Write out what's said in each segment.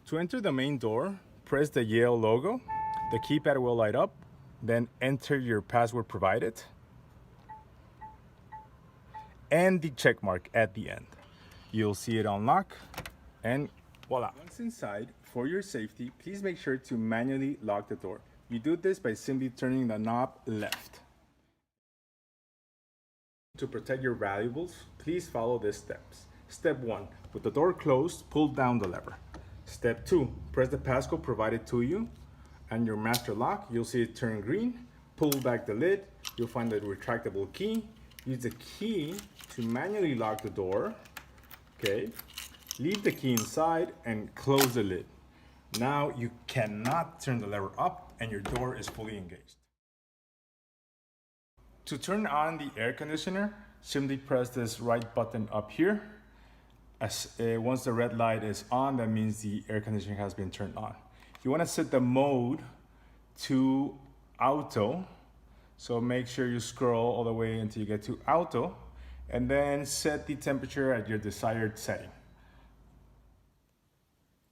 To enter the main door, press the Yale logo. The keypad will light up, then enter your password provided and the check mark at the end. You'll see it unlock and voila. Once inside, for your safety, please make sure to manually lock the door. You do this by simply turning the knob left. To protect your valuables, please follow these steps. Step 1, with the door closed, pull down the lever. Step 2, press the passcode provided to you and your master lock. You'll see it turn green. Pull back the lid. You'll find the retractable key. Use the key to manually lock the door. Okay. Leave the key inside and close the lid. Now you cannot turn the lever up and your door is fully engaged. To turn on the air conditioner, simply press this right button up here. Once the red light is on, that means the air conditioning has been turned on. You want to set the mode to auto. So make sure you scroll all the way until you get to auto and then set the temperature at your desired setting.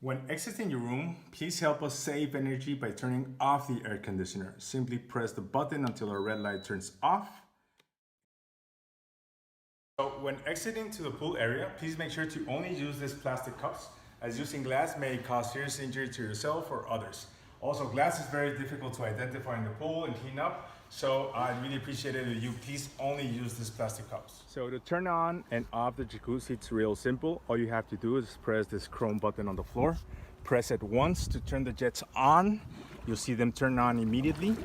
When exiting your room, please help us save energy by turning off the air conditioner. Simply press the button until a red light turns off. So when exiting to the pool area, please make sure to only use these plastic cups, as using glass may cause serious injury to yourself or others. Also, glass is very difficult to identify in the pool and clean up, so I'd really appreciate it if you please only use these plastic cups. So to turn on and off the jacuzzi, it's real simple. All you have to do is press this chrome button on the floor. Press it once to turn the jets on. You'll see them turn on immediately.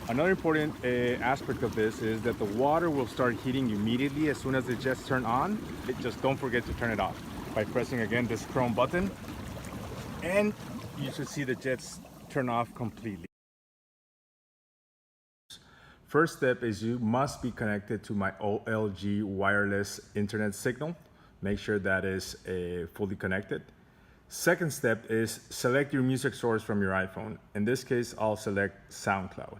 Another important aspect of this is that the water will start heating immediately as soon as the jets turn on. Just don't forget to turn it off by pressing again this chrome button, and you should see the jets turn off completely. First step is you must be connected to my LG wireless internet signal. Make sure that is fully connected. Second step is select your music source from your iPhone. In this case, I'll select SoundCloud.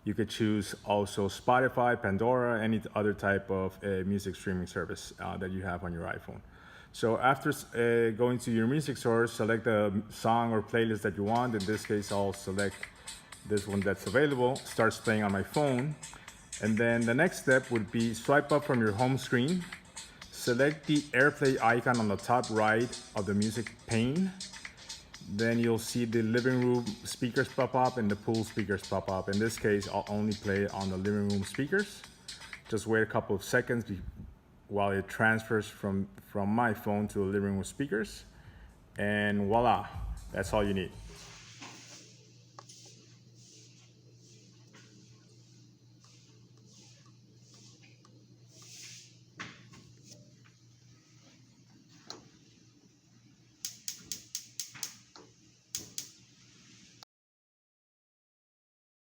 You could choose also Spotify, Pandora, any other type of music streaming service that you have on your iPhone. So after going to your music source, select the song or playlist that you want. In this case, I'll select this one that's available, starts playing on my phone. And then the next step would be swipe up from your home screen, select the AirPlay icon on the top right of the music pane. Then you'll see the living room speakers pop up and the pool speakers pop up. In this case, I'll only play on the living room speakers. Just wait a couple of seconds while it transfers from my phone to the living room speakers. And voila, that's all you need.